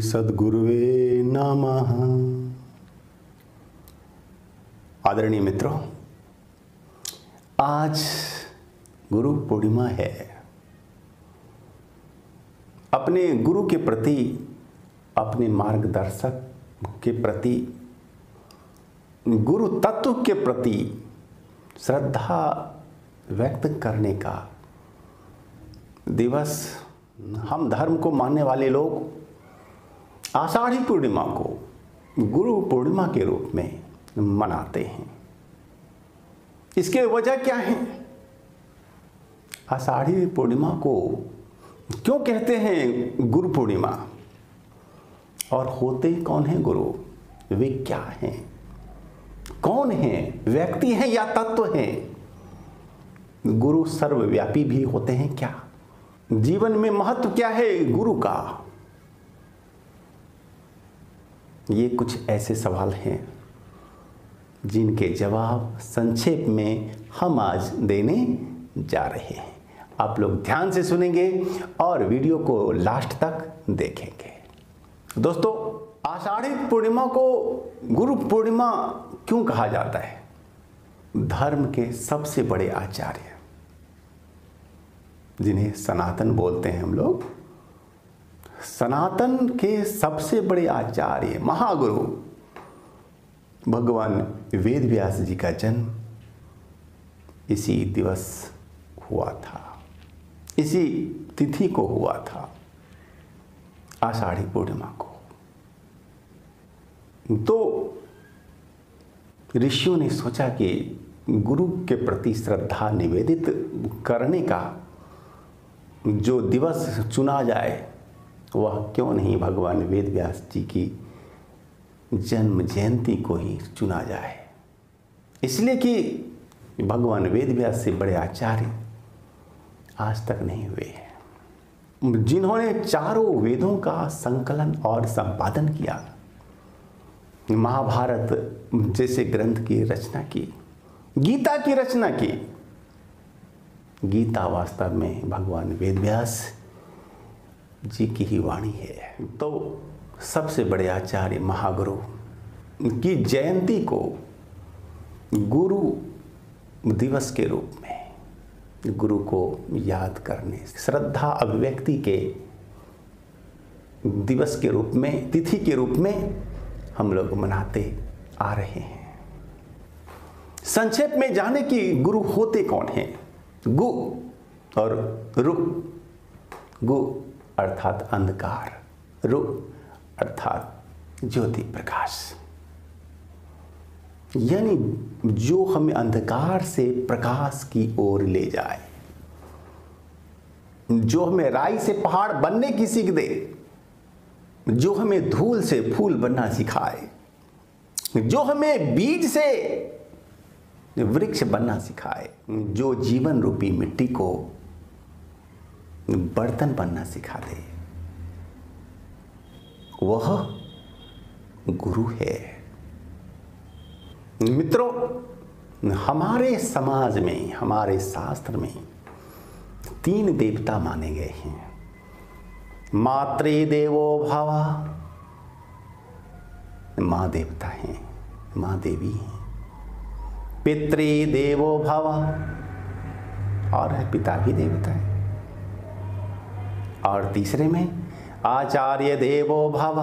सद्गुरुवे नमः। आदरणीय मित्रों, आज गुरु पूर्णिमा है। अपने गुरु के प्रति, अपने मार्गदर्शक के प्रति, गुरु तत्व के प्रति श्रद्धा व्यक्त करने का दिवस हम धर्म को मानने वाले लोग आषाढ़ी पूर्णिमा को गुरु पूर्णिमा के रूप में मनाते हैं। इसके वजह क्या है? आषाढ़ी पूर्णिमा को क्यों कहते हैं गुरु पूर्णिमा? और होते कौन हैं गुरु? वे क्या हैं? कौन हैं? व्यक्ति हैं या तत्व हैं? गुरु सर्वव्यापी भी होते हैं क्या? जीवन में महत्व क्या है गुरु का? ये कुछ ऐसे सवाल हैं जिनके जवाब संक्षेप में हम आज देने जा रहे हैं। आप लोग ध्यान से सुनेंगे और वीडियो को लास्ट तक देखेंगे। दोस्तों, आषाढ़ी पूर्णिमा को गुरु पूर्णिमा क्यों कहा जाता है? धर्म के सबसे बड़े आचार्य, जिन्हें सनातन बोलते हैं हम लोग, सनातन के सबसे बड़े आचार्य महागुरु भगवान वेद व्यास जी का जन्म इसी दिवस हुआ था, इसी तिथि को हुआ था, आषाढ़ी पूर्णिमा को। तो ऋषियों ने सोचा कि गुरु के प्रति श्रद्धा निवेदित करने का जो दिवस चुना जाए वह क्यों नहीं भगवान वेद व्यास जी की जन्म जयंती को ही चुना जाए। इसलिए कि भगवान वेद व्यास से बड़े आचार्य आज तक नहीं हुए हैं, जिन्होंने चारों वेदों का संकलन और संपादन किया, महाभारत जैसे ग्रंथ की रचना की, गीता की रचना की। गीता वास्तव में भगवान वेद व्यास जी की ही वाणी है। तो सबसे बड़े आचार्य महागुरु की जयंती को गुरु दिवस के रूप में, गुरु को याद करने, श्रद्धा अभिव्यक्ति के दिवस के रूप में, तिथि के रूप में हम लोग मनाते आ रहे हैं। संक्षेप में जाने कि गुरु होते कौन हैं। गु और रु, गु अर्थात अंधकार, रु अर्थात ज्योति प्रकाश, यानी जो हमें अंधकार से प्रकाश की ओर ले जाए, जो हमें राई से पहाड़ बनने की सीख दे, जो हमें धूल से फूल बनना सिखाए, जो हमें बीज से वृक्ष बनना सिखाए, जो जीवन रूपी मिट्टी को बर्तन बनना सिखा दे, वह गुरु है। मित्रों, हमारे समाज में, हमारे शास्त्र में 3 देवता माने गए हैं। मातृदेवो भव, माँ देवता हैं, माँ देवी हैं। पितृदेवो भव, और पिता भी देवता है। और तीसरे में आचार्य देवो भव,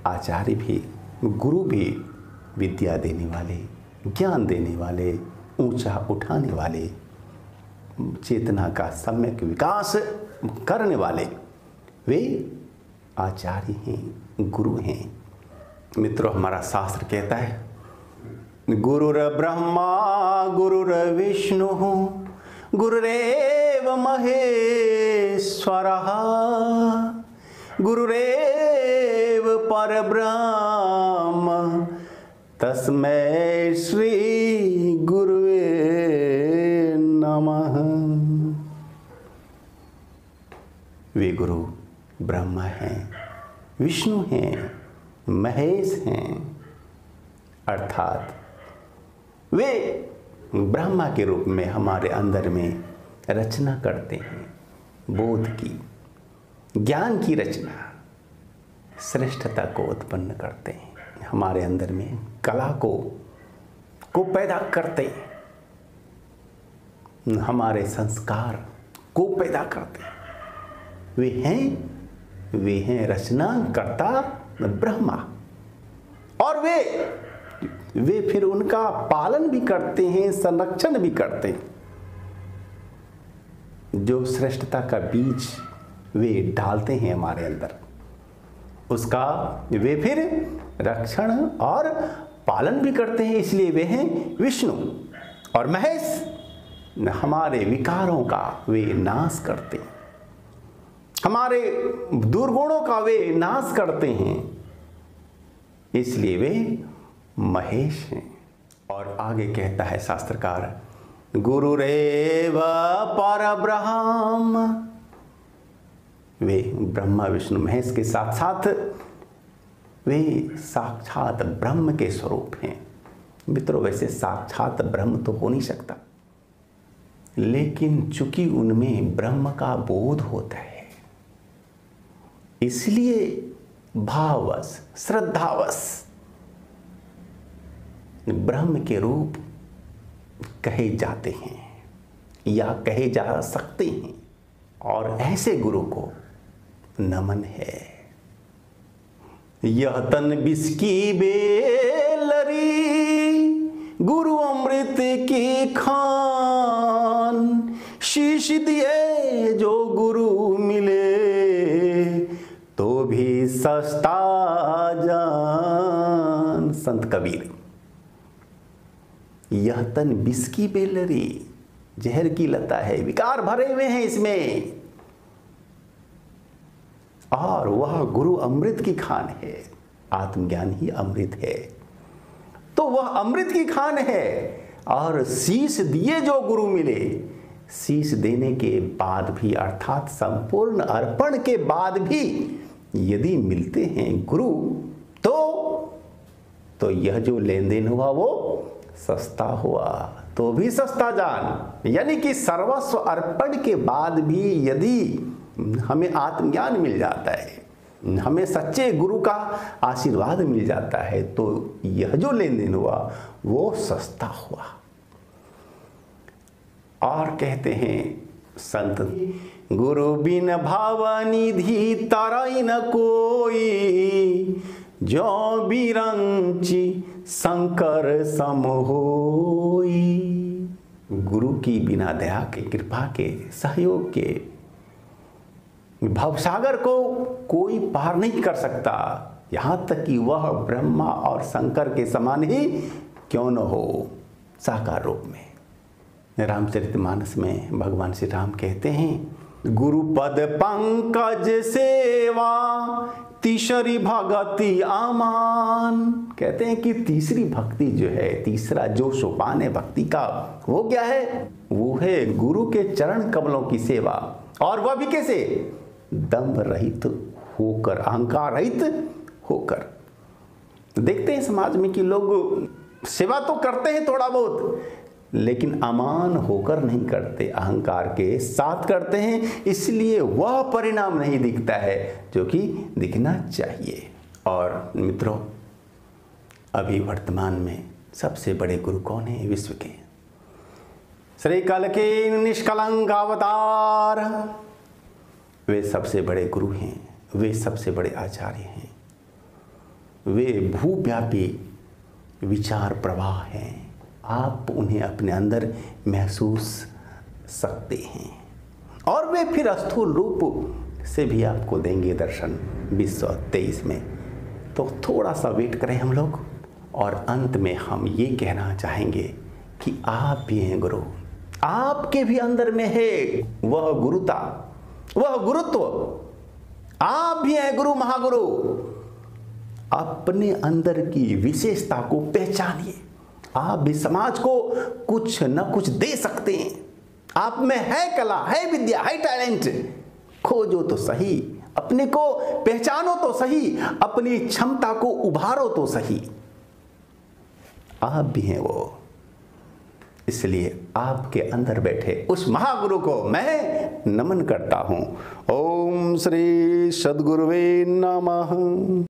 आचार्य भी, गुरु भी, विद्या देने वाले, ज्ञान देने वाले, ऊंचा उठाने वाले, चेतना का सम्यक विकास करने वाले, वे आचार्य हैं, गुरु हैं। मित्रों, हमारा शास्त्र कहता है गुरुर ब्रह्मा गुरुर विष्णु गुरुरेव महेश्वरः गुरुरेव परब्रह्म तस्मै श्री गुरुवे नमः। वे गुरु ब्रह्मा हैं, विष्णु हैं, महेश हैं, अर्थात वे ब्रह्मा के रूप में हमारे अंदर में रचना करते हैं, बोध की, ज्ञान की रचना, श्रेष्ठता को उत्पन्न करते हैं, हमारे अंदर में कला को पैदा करते हैं, हमारे संस्कार को पैदा करते हैं। वे हैं रचनाकर्ता ब्रह्मा, और वे फिर उनका पालन भी करते हैं, संरक्षण भी करते हैं। जो श्रेष्ठता का बीज वे डालते हैं हमारे अंदर, उसका वे फिर रक्षण और पालन भी करते हैं। इसलिए वे हैं विष्णु और महेश। हमारे विकारों का वे नाश करते हैं, हमारे दुर्गुणों का वे नाश करते हैं, इसलिए वे महेश हैं। और आगे कहता है शास्त्रकार, गुरुरेव परब्रह्म। वे ब्रह्मा विष्णु महेश के साथ साथ वे साक्षात ब्रह्म के स्वरूप हैं। मित्रों, वैसे साक्षात ब्रह्म तो हो नहीं सकता, लेकिन चूंकि उनमें ब्रह्म का बोध होता है, इसलिए भाववश श्रद्धावश ब्रह्म के रूप कहे जाते हैं या कहे जा सकते हैं। और ऐसे गुरु को नमन है। यह तन विष की बेलरी, गुरु अमृत की खान, शीश दिए जो गुरु मिले, तो भी सस्ता जान। संत कबीर। यह तन विष की बेलरी, जहर की लता है, विकार भरे हुए हैं इसमें, और वह गुरु अमृत की खान है। आत्मज्ञान ही अमृत है, तो वह अमृत की खान है। और शीश दिए जो गुरु मिले, शीश देने के बाद भी, अर्थात संपूर्ण अर्पण के बाद भी यदि मिलते हैं गुरु, तो यह जो लेन देन हुआ वो सस्ता हुआ, तो भी सस्ता जान। यानी कि सर्वस्व अर्पण के बाद भी यदि हमें आत्मज्ञान मिल जाता है, हमें सच्चे गुरु का आशीर्वाद मिल जाता है, तो यह जो लेन देन हुआ वो सस्ता हुआ। और कहते हैं संत, गुरु बिन भावनिधि तरई न कोई, जो बिरंची शंकर सम होई। गुरु की बिना दया के, कृपा के, सहयोग के भवसागर को कोई पार नहीं कर सकता, यहाँ तक कि वह ब्रह्मा और शंकर के समान ही क्यों न हो साकार रूप में। रामचरितमानस में भगवान श्री राम कहते हैं, गुरुपद पंकज सेवा तीसरी भक्ति आमान। कहते हैं कि तीसरी भक्ति जो है, तीसरा जो सोपान है भक्ति का, वो क्या है? वो है गुरु के चरण कमलों की सेवा। और वह भी कैसे? दंभ रहित होकर, अहंकार रहित होकर। देखते हैं समाज में कि लोग सेवा तो करते हैं थोड़ा बहुत, लेकिन अमान होकर नहीं करते, अहंकार के साथ करते हैं, इसलिए वह परिणाम नहीं दिखता है जो कि दिखना चाहिए। और मित्रों, अभी वर्तमान में सबसे बड़े गुरु कौन है विश्व के? श्री कल के निष्कलंक अवतार, वे सबसे बड़े गुरु हैं, वे सबसे बड़े आचार्य हैं, वे भूव्यापी विचार प्रवाह हैं। आप उन्हें अपने अंदर महसूस सकते हैं, और वे फिर स्थूल रूप से भी आपको देंगे दर्शन 2023 में। तो थोड़ा सा वेट करें हम लोग, और अंत में हम ये कहना चाहेंगे कि आप भी हैं गुरु, आपके भी अंदर में है वह गुरुता, वह गुरुत्व। आप भी हैं गुरु, महागुरु। अपने अंदर की विशेषता को पहचानिए। आप भी समाज को कुछ न कुछ दे सकते हैं। आप में है कला, है विद्या, है टैलेंट, खोजो तो सही, अपने को पहचानो तो सही, अपनी क्षमता को उभारो तो सही। आप भी हैं वो, इसलिए आपके अंदर बैठे उस महागुरु को मैं नमन करता हूँ। ओम श्री सद्गुरुवे नमः।